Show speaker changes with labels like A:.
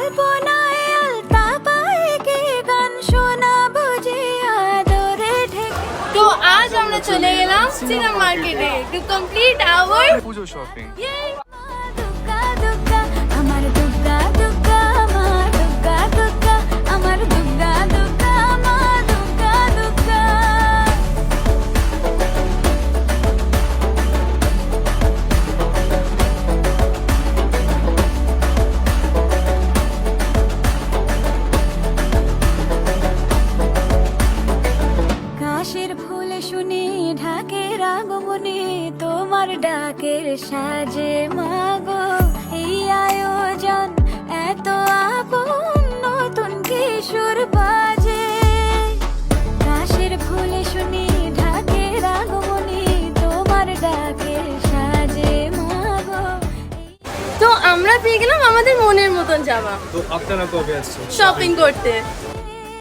A: আলপনায় আলতা পায়ে কি গান শোনা বুঝি আদরে ঢেকে।
B: তো আজ আমরা চলে গেলাম সিনেমা মার্কেটে to complete hour
C: Puja shopping.
A: দুগ্গা দুগ্গা আমার দুগ্গা দুগ্গা আমার দুগ্গা দুগ্গা আমার দুগ্গা দুগ্গা আমার দুগ্গা দুগ্গা। কাশের ফুল শুনি ঢাকের আগমনে তোমার ডাকের সাজে মাগো এই আয়োজন এত আপন নতুন কিশোর বাজে। কাশের ফুল শুনি ঢাকের আগমনে তোমার ডাকের সাজে মাগো।
B: তো আমরা পেয়ে গেলাম আমাদের মনের মতন জামা
C: তো আপনারা কবে আসছেন
B: শপিং করতে।